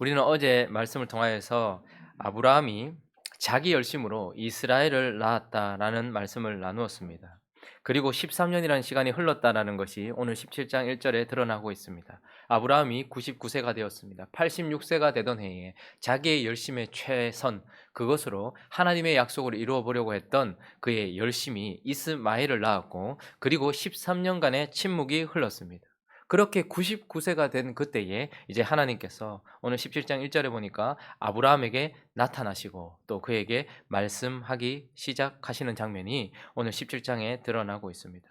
우리는 어제 말씀을 통하여서 아브라함이 자기 열심으로 이스라엘을 낳았다라는 말씀을 나누었습니다. 그리고 13년이라는 시간이 흘렀다라는 것이 오늘 17장 1절에 드러나고 있습니다. 아브라함이 99세가 되었습니다. 86세가 되던 해에 자기의 열심의 최선, 그것으로 하나님의 약속을 이루어 보려고 했던 그의 열심이 이스마엘을 낳았고, 그리고 13년간의 침묵이 흘렀습니다. 그렇게 99세가 된 그때에 이제 하나님께서 오늘 17장 1절에 보니까 아브라함에게 나타나시고 또 그에게 말씀하기 시작하시는 장면이 오늘 17장에 드러나고 있습니다.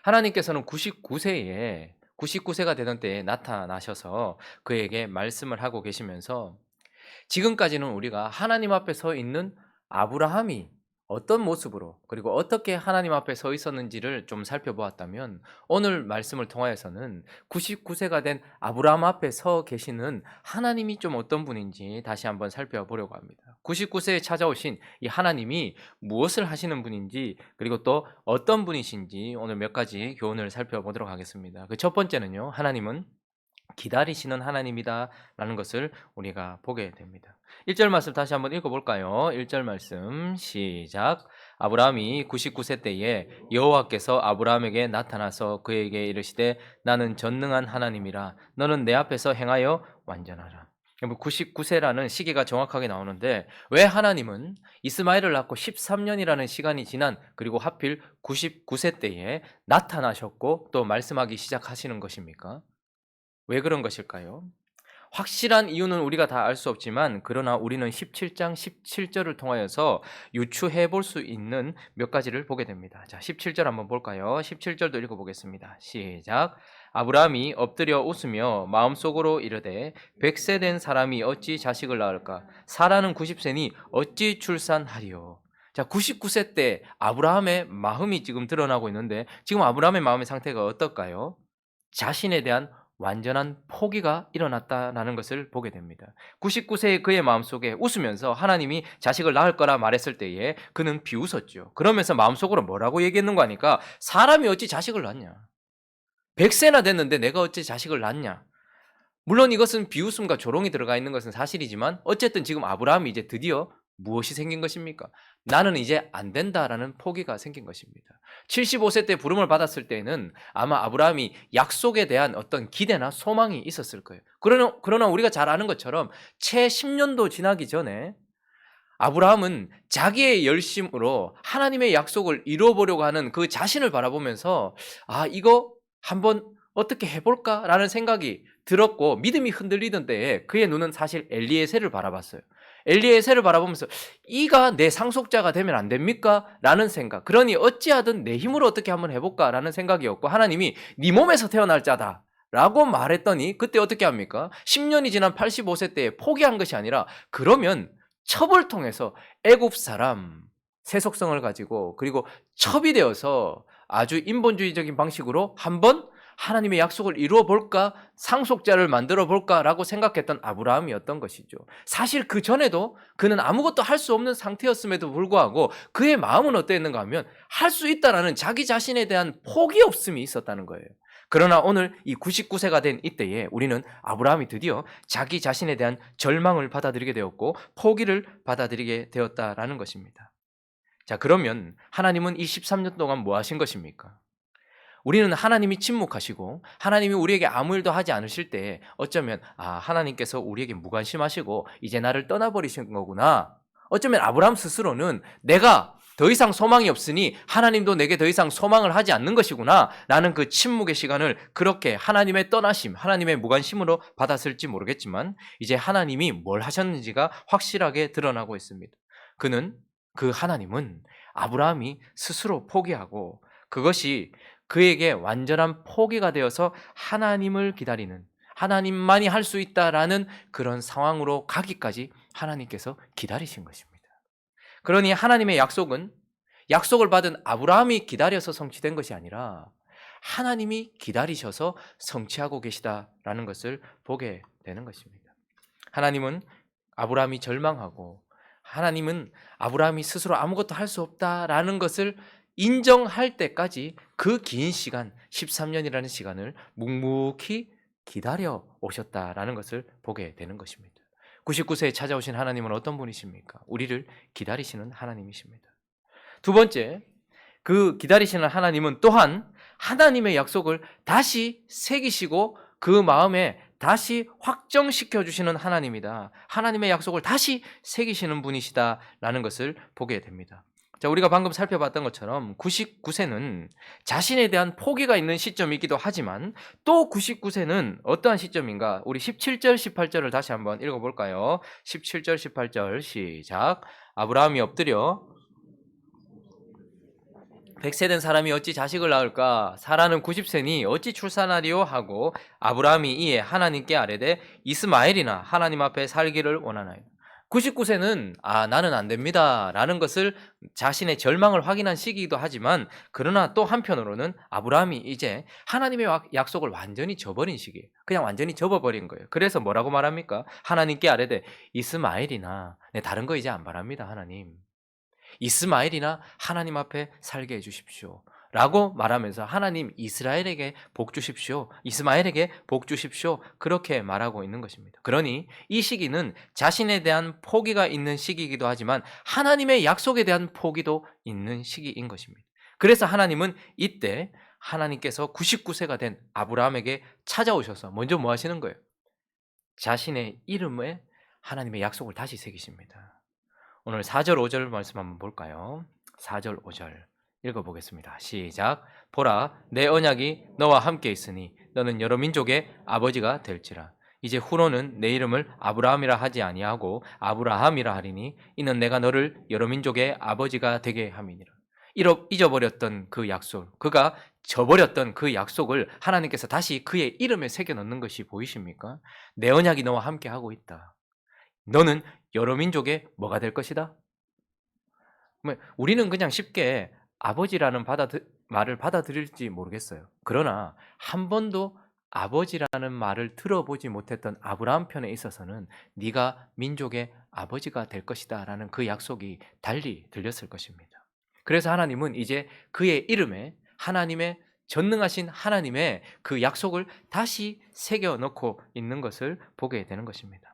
하나님께서는 99세가 되던 때에 나타나셔서 그에게 말씀을 하고 계시면서, 지금까지는 우리가 하나님 앞에 서 있는 아브라함이 어떤 모습으로 그리고 어떻게 하나님 앞에 서 있었는지를 좀 살펴보았다면, 오늘 말씀을 통하여서는 99세가 된 아브라함 앞에 서 계시는 하나님이 좀 어떤 분인지 다시 한번 살펴보려고 합니다. 99세에 찾아오신 이 하나님이 무엇을 하시는 분인지, 그리고 또 어떤 분이신지 오늘 몇 가지 교훈을 살펴보도록 하겠습니다. 그 첫 번째는요, 하나님은 기다리시는 하나님이다라는 것을 우리가 보게 됩니다. 1절 말씀 다시 한번 읽어볼까요? 1절 말씀 시작. 아브라함이 99세 때에 여호와께서 아브라함에게 나타나서 그에게 이르시되 나는 전능한 하나님이라 너는 내 앞에서 행하여 완전하라. 99세라는 시기가 정확하게 나오는데, 왜 하나님은 이스마엘을 낳고 13년이라는 시간이 지난 그리고 하필 99세 때에 나타나셨고 또 말씀하기 시작하시는 것입니까? 왜 그런 것일까요? 확실한 이유는 우리가 다 알 수 없지만, 그러나 우리는 17장 17절을 통하여서 유추해 볼 수 있는 몇 가지를 보게 됩니다. 자, 17절 한번 볼까요? 17절도 읽어보겠습니다. 시작. 아브라함이 엎드려 웃으며 마음속으로 이르되 100세 된 사람이 어찌 자식을 낳을까? 사라는 90세니 어찌 출산하리요? 자, 99세 때 아브라함의 마음이 지금 드러나고 있는데, 지금 아브라함의 마음의 상태가 어떨까요? 자신에 대한 완전한 포기가 일어났다라는 것을 보게 됩니다. 99세의 그의 마음속에 웃으면서 하나님이 자식을 낳을 거라 말했을 때에 그는 비웃었죠. 그러면서 마음속으로 뭐라고 얘기했는 거 아니까? 사람이 어찌 자식을 낳냐? 100세나 됐는데 내가 어찌 자식을 낳냐? 물론 이것은 비웃음과 조롱이 들어가 있는 것은 사실이지만, 어쨌든 지금 아브라함이 이제 드디어 무엇이 생긴 것입니까? 나는 이제 안 된다라는 포기가 생긴 것입니다. 75세 때 부름을 받았을 때는 아마 아브라함이 약속에 대한 어떤 기대나 소망이 있었을 거예요. 그러나 우리가 잘 아는 것처럼 채 10년도 지나기 전에 아브라함은 자기의 열심으로 하나님의 약속을 이루어보려고 하는 그 자신을 바라보면서, 이거 한번 어떻게 해볼까라는 생각이 들었고 믿음이 흔들리던 때에 그의 눈은 사실 엘리에셀을 바라봤어요. 엘리에셀을 바라보면서 이가 내 상속자가 되면 안 됩니까? 라는 생각. 그러니 어찌하든 내 힘으로 어떻게 한번 해볼까? 라는 생각이었고, 하나님이 네 몸에서 태어날 자다 라고 말했더니 그때 어떻게 합니까? 10년이 지난 85세 때에 포기한 것이 아니라, 그러면 첩을 통해서 애굽 사람 세속성을 가지고 그리고 첩이 되어서 아주 인본주의적인 방식으로 한번 하나님의 약속을 이루어 볼까, 상속자를 만들어 볼까라고 생각했던 아브라함이었던 것이죠. 사실 그 전에도 그는 아무것도 할 수 없는 상태였음에도 불구하고 그의 마음은 어땠는가 하면 할 수 있다라는 자기 자신에 대한 포기 없음이 있었다는 거예요. 그러나 오늘 이 99세가 된 이때에 우리는 아브라함이 드디어 자기 자신에 대한 절망을 받아들이게 되었고 포기를 받아들이게 되었다라는 것입니다. 자, 그러면 하나님은 이 13년 동안 뭐 하신 것입니까? 우리는 하나님이 침묵하시고 하나님이 우리에게 아무 일도 하지 않으실 때 어쩌면 하나님께서 우리에게 무관심하시고 이제 나를 떠나버리신 거구나. 어쩌면 아브라함 스스로는 내가 더 이상 소망이 없으니 하나님도 내게 더 이상 소망을 하지 않는 것이구나 라는 그 침묵의 시간을 그렇게 하나님의 떠나심, 하나님의 무관심으로 받았을지 모르겠지만, 이제 하나님이 뭘 하셨는지가 확실하게 드러나고 있습니다. 그 하나님은 아브라함이 스스로 포기하고 그것이 그에게 완전한 포기가 되어서 하나님을 기다리는, 하나님만이 할 수 있다라는 그런 상황으로 가기까지 하나님께서 기다리신 것입니다. 그러니 하나님의 약속은 약속을 받은 아브라함이 기다려서 성취된 것이 아니라 하나님이 기다리셔서 성취하고 계시다라는 것을 보게 되는 것입니다. 하나님은 아브라함이 절망하고, 하나님은 아브라함이 스스로 아무것도 할 수 없다라는 것을 인정할 때까지 그 긴 시간, 13년이라는 시간을 묵묵히 기다려 오셨다라는 것을 보게 되는 것입니다. 99세에 찾아오신 하나님은 어떤 분이십니까? 우리를 기다리시는 하나님이십니다. 두 번째, 그 기다리시는 하나님은 또한 하나님의 약속을 다시 새기시고 그 마음에 다시 확정시켜 주시는 하나님이다. 하나님의 약속을 다시 새기시는 분이시다라는 것을 보게 됩니다. 자, 우리가 방금 살펴봤던 것처럼 99세는 자신에 대한 포기가 있는 시점이기도 하지만 또 99세는 어떠한 시점인가? 우리 17절, 18절을 다시 한번 읽어볼까요? 17절, 18절 시작. 아브라함이 엎드려 100세 된 사람이 어찌 자식을 낳을까? 사라는 90세니 어찌 출산하리요? 하고 아브라함이 이에 하나님께 아뢰되 이스마엘이나 하나님 앞에 살기를 원하나요? 99세는 나는 안 됩니다 라는 것을 자신의 절망을 확인한 시기이기도 하지만 그러나 또 한편으로는 아브라함이 이제 하나님의 약속을 완전히 저버린 시기예요. 그냥 완전히 접어버린 거예요. 그래서 뭐라고 말합니까? 하나님께 아뢰되 이스마엘이나 다른 거 이제 안 바랍니다 하나님. 이스마엘이나 하나님 앞에 살게 해주십시오 라고 말하면서 하나님 이스라엘에게 복 주십시오, 이스마엘에게 복 주십시오, 그렇게 말하고 있는 것입니다. 그러니 이 시기는 자신에 대한 포기가 있는 시기이기도 하지만 하나님의 약속에 대한 포기도 있는 시기인 것입니다. 그래서 하나님은 이때 하나님께서 99세가 된 아브라함에게 찾아오셔서 먼저 뭐 하시는 거예요? 자신의 이름에 하나님의 약속을 다시 새기십니다. 오늘 4절 5절 말씀 한번 볼까요? 4절 5절 읽어보겠습니다. 시작. 보라, 내 언약이 너와 함께 있으니 너는 여러 민족의 아버지가 될지라. 이제 후로는 내 이름을 아브라함이라 하지 아니하고 아브라함이라 하리니 이는 내가 너를 여러 민족의 아버지가 되게 함이니라. 잊어버렸던 그 약속, 그가 저버렸던 그 약속을 하나님께서 다시 그의 이름에 새겨 넣는 것이 보이십니까? 내 언약이 너와 함께 하고 있다. 너는 여러 민족의 뭐가 될 것이다? 우리는 그냥 쉽게 아버지라는 말을 받아들일지 모르겠어요. 그러나 한 번도 아버지라는 말을 들어보지 못했던 아브라함 편에 있어서는 네가 민족의 아버지가 될 것이다 라는 그 약속이 달리 들렸을 것입니다. 그래서 하나님은 이제 그의 이름에 하나님의 전능하신 하나님의 그 약속을 다시 새겨 넣고 있는 것을 보게 되는 것입니다.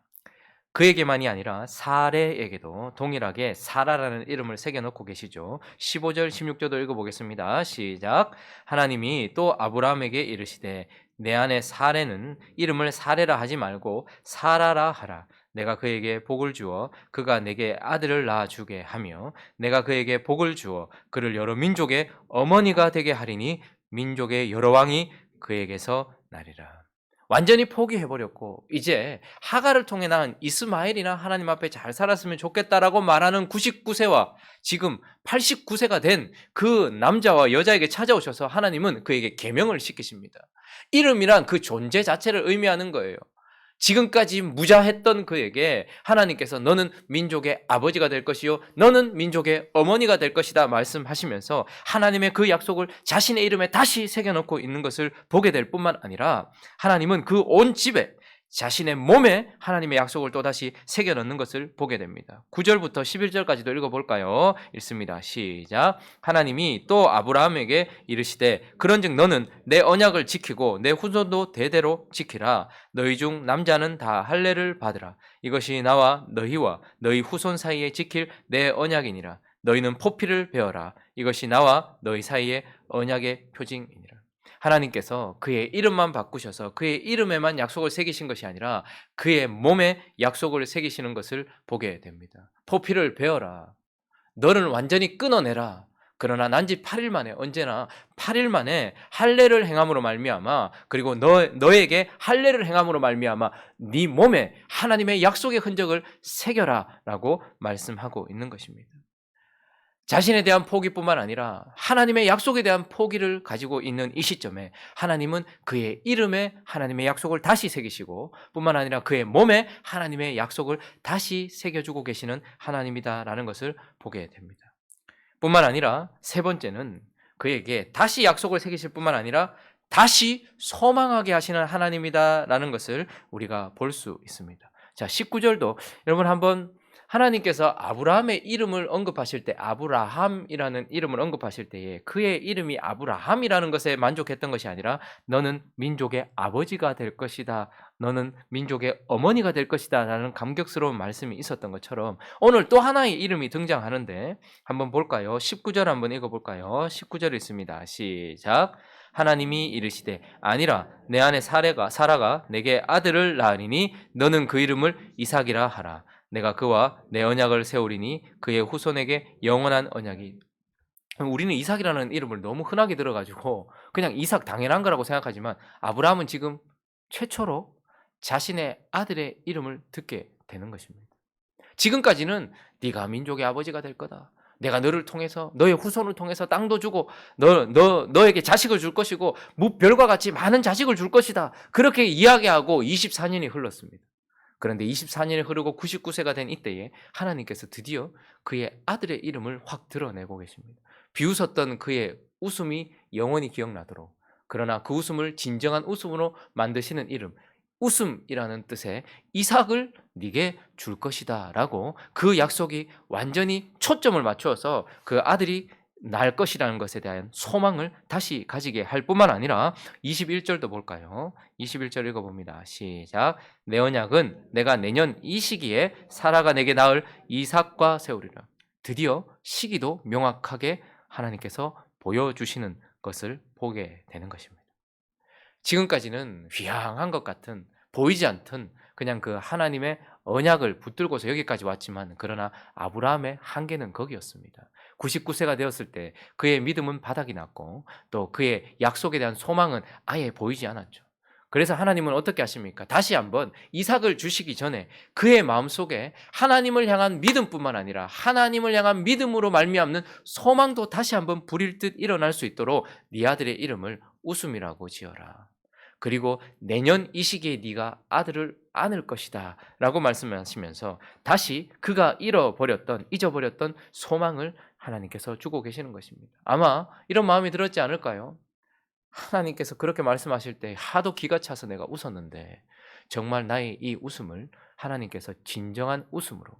그에게만이 아니라 사레에게도 동일하게 사라라는 이름을 새겨놓고 계시죠. 15절 16절도 읽어보겠습니다. 시작. 하나님이 또 아브라함에게 이르시되 내 아내 사레는 이름을 사레라 하지 말고 사라라 하라. 내가 그에게 복을 주어 그가 내게 아들을 낳아주게 하며 내가 그에게 복을 주어 그를 여러 민족의 어머니가 되게 하리니 민족의 여러 왕이 그에게서 나리라. 완전히 포기해버렸고 이제 하갈을 통해 낳은 이스마엘이나 하나님 앞에 잘 살았으면 좋겠다라고 말하는 99세와 지금 89세가 된 그 남자와 여자에게 찾아오셔서 하나님은 그에게 계명을 시키십니다. 이름이란 그 존재 자체를 의미하는 거예요. 지금까지 무자했던 그에게 하나님께서 너는 민족의 아버지가 될 것이요 너는 민족의 어머니가 될 것이다 말씀하시면서 하나님의 그 약속을 자신의 이름에 다시 새겨놓고 있는 것을 보게 될 뿐만 아니라 하나님은 그 온 집에 자신의 몸에 하나님의 약속을 또다시 새겨넣는 것을 보게 됩니다. 9절부터 11절까지도 읽어볼까요? 읽습니다. 시작. 하나님이 또 아브라함에게 이르시되 그런즉 너는 내 언약을 지키고 내 후손도 대대로 지키라. 너희 중 남자는 다 할례를 받으라. 이것이 나와 너희와 너희 후손 사이에 지킬 내 언약이니라. 너희는 포피를 베어라. 이것이 나와 너희 사이에 언약의 표징이니라. 하나님께서 그의 이름만 바꾸셔서 그의 이름에만 약속을 새기신 것이 아니라 그의 몸에 약속을 새기시는 것을 보게 됩니다. 포피를 베어라. 너를 완전히 끊어내라. 그러나 난지 8일 만에 언제나 8일 만에 할례를 행함으로 말미암아 그리고 너에게 할례를 행함으로 말미암아 네 몸에 하나님의 약속의 흔적을 새겨라라고 말씀하고 있는 것입니다. 자신에 대한 포기뿐만 아니라 하나님의 약속에 대한 포기를 가지고 있는 이 시점에 하나님은 그의 이름에 하나님의 약속을 다시 새기시고 뿐만 아니라 그의 몸에 하나님의 약속을 다시 새겨주고 계시는 하나님이다라는 것을 보게 됩니다. 뿐만 아니라 세 번째는 그에게 다시 약속을 새기실 뿐만 아니라 다시 소망하게 하시는 하나님이다라는 것을 우리가 볼 수 있습니다. 자, 19절도 여러분 한번 하나님께서 아브라함의 이름을 언급하실 때 아브라함이라는 이름을 언급하실 때에 그의 이름이 아브라함이라는 것에 만족했던 것이 아니라 너는 민족의 아버지가 될 것이다. 너는 민족의 어머니가 될 것이다. 라는 감격스러운 말씀이 있었던 것처럼 오늘 또 하나의 이름이 등장하는데 한번 볼까요? 19절 한번 읽어볼까요? 19절 있습니다. 시작. 하나님이 이르시되 아니라 내 아내 사라가 내게 아들을 낳으리니 너는 그 이름을 이삭이라 하라. 내가 그와 내 언약을 세우리니 그의 후손에게 영원한 언약이. 우리는 이삭이라는 이름을 너무 흔하게 들어가지고 그냥 이삭 당연한 거라고 생각하지만 아브라함은 지금 최초로 자신의 아들의 이름을 듣게 되는 것입니다. 지금까지는 네가 민족의 아버지가 될 거다. 내가 너를 통해서 너의 후손을 통해서 땅도 주고 너에게 자식을 줄 것이고 무별과 같이 많은 자식을 줄 것이다. 그렇게 이야기하고 24년이 흘렀습니다. 그런데 24년이 흐르고 99세가 된 이때에 하나님께서 드디어 그의 아들의 이름을 확 드러내고 계십니다. 비웃었던 그의 웃음이 영원히 기억나도록, 그러나 그 웃음을 진정한 웃음으로 만드시는 이름, 웃음이라는 뜻의 이삭을 네게 줄 것이다 라고 그 약속이 완전히 초점을 맞추어서 그 아들이 날 것이라는 것에 대한 소망을 다시 가지게 할 뿐만 아니라 21절도 볼까요? 21절 읽어봅니다. 시작. 내 언약은 내가 내년 이 시기에 사라가 내게 낳을 이삭과 세우리라. 드디어 시기도 명확하게 하나님께서 보여주시는 것을 보게 되는 것입니다. 지금까지는 휘황한 것 같은, 보이지 않던 그냥 그 하나님의 언약을 붙들고서 여기까지 왔지만 그러나 아브라함의 한계는 거기였습니다. 99세가 되었을 때 그의 믿음은 바닥이 났고 또 그의 약속에 대한 소망은 아예 보이지 않았죠. 그래서 하나님은 어떻게 하십니까? 다시 한번 이삭을 주시기 전에 그의 마음속에 하나님을 향한 믿음뿐만 아니라 하나님을 향한 믿음으로 말미암는 소망도 다시 한번 불일 듯 일어날 수 있도록 네 아들의 이름을 웃음이라고 지어라. 그리고 내년 이 시기에 네가 아들을 안을 것이다 라고 말씀하시면서 다시 그가 잊어버렸던 소망을 하나님께서 주고 계시는 것입니다. 아마 이런 마음이 들었지 않을까요? 하나님께서 그렇게 말씀하실 때 하도 기가 차서 내가 웃었는데 정말 나의 이 웃음을 하나님께서 진정한 웃음으로,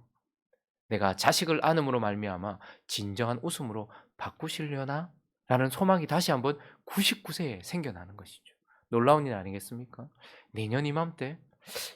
내가 자식을 안음으로 말미암아 진정한 웃음으로 바꾸시려나? 라는 소망이 다시 한번 99세에 생겨나는 것이죠. 놀라운 일 아니겠습니까? 내년 이맘때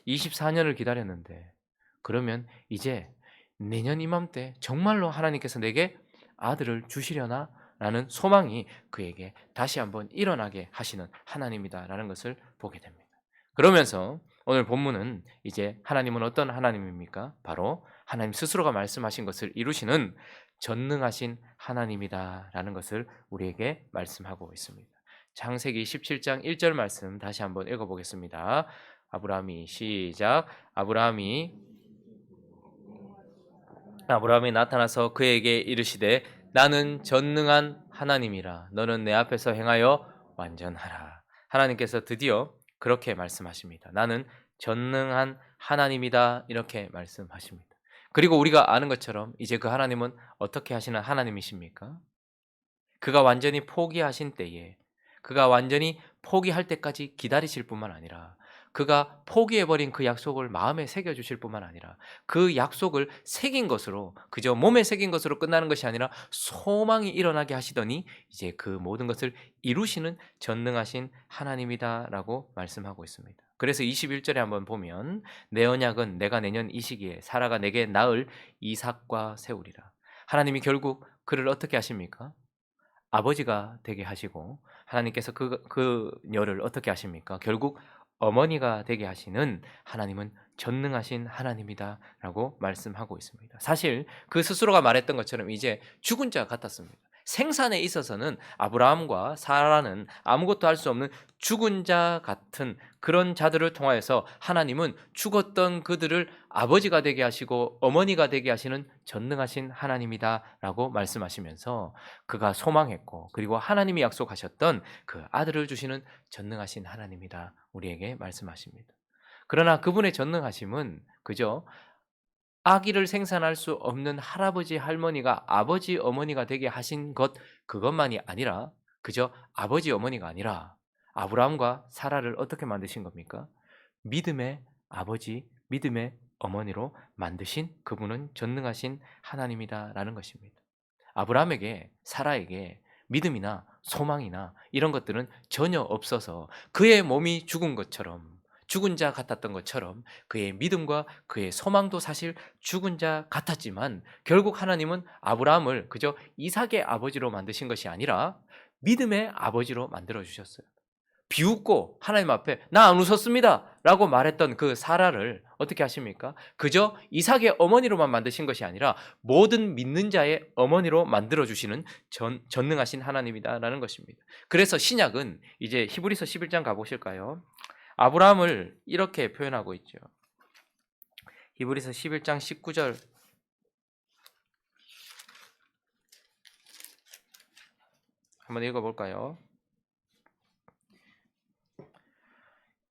24년을 기다렸는데 그러면 이제 내년 이맘때 정말로 하나님께서 내게 아들을 주시려나? 라는 소망이 그에게 다시 한번 일어나게 하시는 하나님이다라는 것을 보게 됩니다. 그러면서 오늘 본문은 이제 하나님은 어떤 하나님입니까? 바로 하나님 스스로가 말씀하신 것을 이루시는 전능하신 하나님이다라는 것을 우리에게 말씀하고 있습니다. 창세기 17장 1절 말씀 다시 한번 읽어보겠습니다. 시작. 아브라함이 나타나서 그에게 이르시되 나는 전능한 하나님이라 너는 내 앞에서 행하여 완전하라. 하나님께서 드디어 그렇게 말씀하십니다. 나는 전능한 하나님이다 이렇게 말씀하십니다. 그리고 우리가 아는 것처럼 이제 그 하나님은 어떻게 하시는 하나님이십니까? 그가 완전히 포기하신 때에, 그가 완전히 포기할 때까지 기다리실 뿐만 아니라 그가 포기해버린 그 약속을 마음에 새겨주실 뿐만 아니라 그 약속을 새긴 것으로, 그저 몸에 새긴 것으로 끝나는 것이 아니라 소망이 일어나게 하시더니 이제 그 모든 것을 이루시는 전능하신 하나님이다라고 말씀하고 있습니다. 그래서 21절에 한번 보면 내 언약은 내가 내년 이 시기에 사라가 내게 낳을 이삭과 세우리라. 하나님이 결국 그를 어떻게 하십니까? 아버지가 되게 하시고 하나님께서 그녀를 어떻게 하십니까? 결국 어머니가 되게 하시는 하나님은 전능하신 하나님이다라고 말씀하고 있습니다. 사실 그 스스로가 말했던 것처럼 이제 죽은 자 같았습니다. 생산에 있어서는 아브라함과 사라는 아무것도 할 수 없는 죽은 자 같은 그런 자들을 통하여서 하나님은 죽었던 그들을 아버지가 되게 하시고 어머니가 되게 하시는 전능하신 하나님이다라고 말씀하시면서 그가 소망했고 그리고 하나님이 약속하셨던 그 아들을 주시는 전능하신 하나님이다 우리에게 말씀하십니다. 그러나 그분의 전능하심은 그저 아기를 생산할 수 없는 할아버지 할머니가 아버지 어머니가 되게 하신 것 그것만이 아니라 그저 아버지 어머니가 아니라 아브라함과 사라를 어떻게 만드신 겁니까? 믿음의 아버지, 믿음의 어머니로 만드신 그분은 전능하신 하나님이다라는 것입니다. 아브라함에게 사라에게 믿음이나 소망이나 이런 것들은 전혀 없어서 그의 몸이 죽은 것처럼 죽은 자 같았던 것처럼 그의 믿음과 그의 소망도 사실 죽은 자 같았지만 결국 하나님은 아브라함을 그저 이삭의 아버지로 만드신 것이 아니라 믿음의 아버지로 만들어 주셨어요. 비웃고 하나님 앞에 "나 안 웃었습니다." 라고 말했던 그 사라를 어떻게 하십니까? 그저 이삭의 어머니로만 만드신 것이 아니라 모든 믿는 자의 어머니로 만들어 주시는 전능하신 하나님이다라는 것입니다. 그래서 신약은 이제 히브리서 11장 가 보실까요? 아브라함을 이렇게 표현하고 있죠. 히브리서 11장 19절 한번 읽어 볼까요?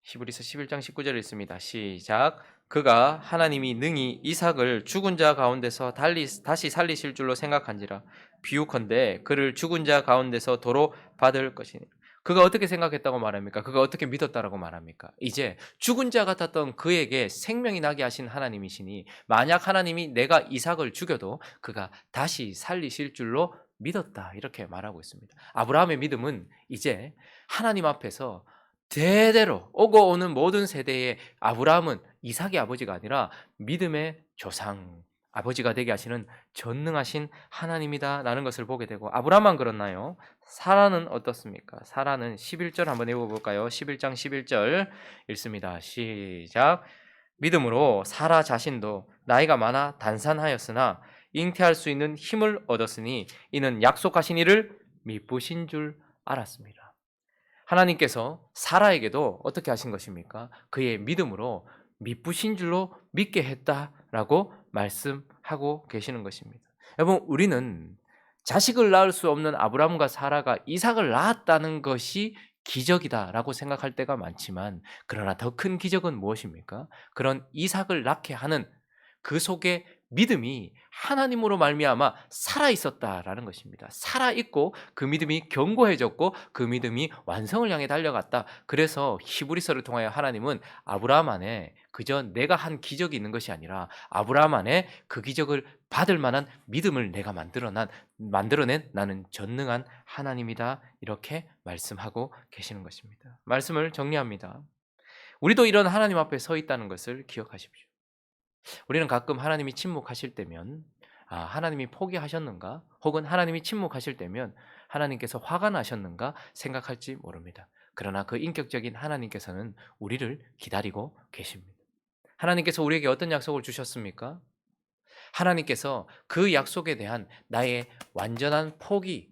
히브리서 11장 19절 읽습니다. 시작. 그가 하나님이 능히 이삭을 죽은 자 가운데서 다시 살리실 줄로 생각한지라 비유컨대 그를 죽은 자 가운데서 도로 받을 것이니. 그가 어떻게 생각했다고 말합니까? 그가 어떻게 믿었다라고 말합니까? 이제 죽은 자 같았던 그에게 생명이 나게 하신 하나님이시니 만약 하나님이 내가 이삭을 죽여도 그가 다시 살리실 줄로 믿었다. 이렇게 말하고 있습니다. 아브라함의 믿음은 이제 하나님 앞에서 대대로 오고 오는 모든 세대의 아브라함은 이삭의 아버지가 아니라 믿음의 조상, 아버지가 되게 하시는 전능하신 하나님이다라는 것을 보게 되고 아브라함만 그렇나요? 사라는 어떻습니까? 사라는 11절 한번 읽어볼까요? 11장 11절 읽습니다. 시작. 믿음으로 사라 자신도 나이가 많아 단산하였으나 잉태할 수 있는 힘을 얻었으니 이는 약속하신 이를 미쁘신 줄 알았습니다. 하나님께서 사라에게도 어떻게 하신 것입니까? 그의 믿음으로 미쁘신 줄로 믿게 했다라고 말씀하고 계시는 것입니다. 여러분, 우리는 자식을 낳을 수 없는 아브라함과 사라가 이삭을 낳았다는 것이 기적이다라고 생각할 때가 많지만 그러나 더 큰 기적은 무엇입니까? 그런 이삭을 낳게 하는 그 속에 믿음이 하나님으로 말미암아 살아 있었다라는 것입니다. 살아 있고 그 믿음이 견고해졌고 그 믿음이 완성을 향해 달려갔다. 그래서 히브리서를 통하여 하나님은 아브라함 안에 그저 내가 한 기적이 있는 것이 아니라 아브라함 안에 그 기적을 받을 만한 믿음을 내가 만들어낸 나는 전능한 하나님이다. 이렇게 말씀하고 계시는 것입니다. 말씀을 정리합니다. 우리도 이런 하나님 앞에 서 있다는 것을 기억하십시오. 우리는 가끔 하나님이 침묵하실 때면 하나님이 포기하셨는가? 혹은 하나님이 침묵하실 때면 하나님께서 화가 나셨는가 생각할지 모릅니다. 그러나 그 인격적인 하나님께서는 우리를 기다리고 계십니다. 하나님께서 우리에게 어떤 약속을 주셨습니까? 하나님께서 그 약속에 대한 나의 완전한 포기,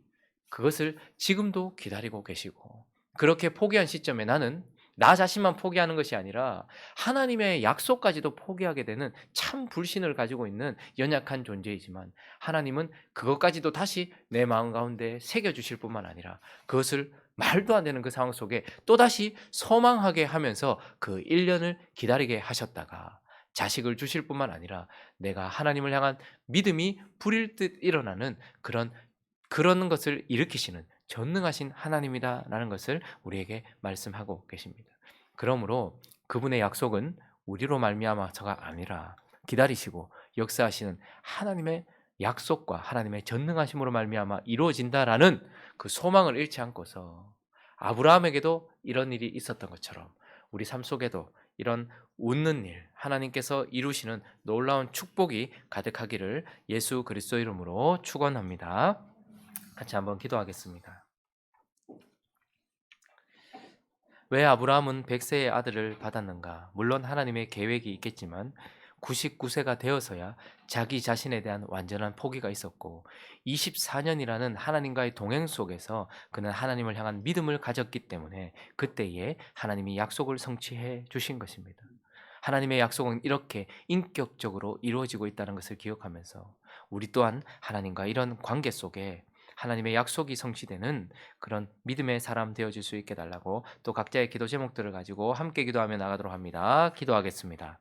그것을 지금도 기다리고 계시고 그렇게 포기한 시점에 나는 나 자신만 포기하는 것이 아니라 하나님의 약속까지도 포기하게 되는 참 불신을 가지고 있는 연약한 존재이지만 하나님은 그것까지도 다시 내 마음 가운데 새겨주실 뿐만 아니라 그것을 말도 안 되는 그 상황 속에 또다시 소망하게 하면서 그 1년을 기다리게 하셨다가 자식을 주실 뿐만 아니라 내가 하나님을 향한 믿음이 불일 듯 일어나는 그런 것을 일으키시는 전능하신 하나님이다라는 것을 우리에게 말씀하고 계십니다. 그러므로 그분의 약속은 우리로 말미암아서가 아니라 기다리시고 역사하시는 하나님의 약속과 하나님의 전능하심으로 말미암아 이루어진다라는 그 소망을 잃지 않고서 아브라함에게도 이런 일이 있었던 것처럼 우리 삶 속에도 이런 웃는 일, 하나님께서 이루시는 놀라운 축복이 가득하기를 예수 그리스도 이름으로 축원합니다. 같이 한번 기도하겠습니다. 왜 아브라함은 100세의 아들을 받았는가? 물론 하나님의 계획이 있겠지만 99세가 되어서야 자기 자신에 대한 완전한 포기가 있었고 24년이라는 하나님과의 동행 속에서 그는 하나님을 향한 믿음을 가졌기 때문에 그때에 하나님이 약속을 성취해 주신 것입니다. 하나님의 약속은 이렇게 인격적으로 이루어지고 있다는 것을 기억하면서 우리 또한 하나님과 이런 관계 속에 하나님의 약속이 성취되는 그런 믿음의 사람 되어질 수 있게 달라고 또 각자의 기도 제목들을 가지고 함께 기도하며 나가도록 합니다. 기도하겠습니다.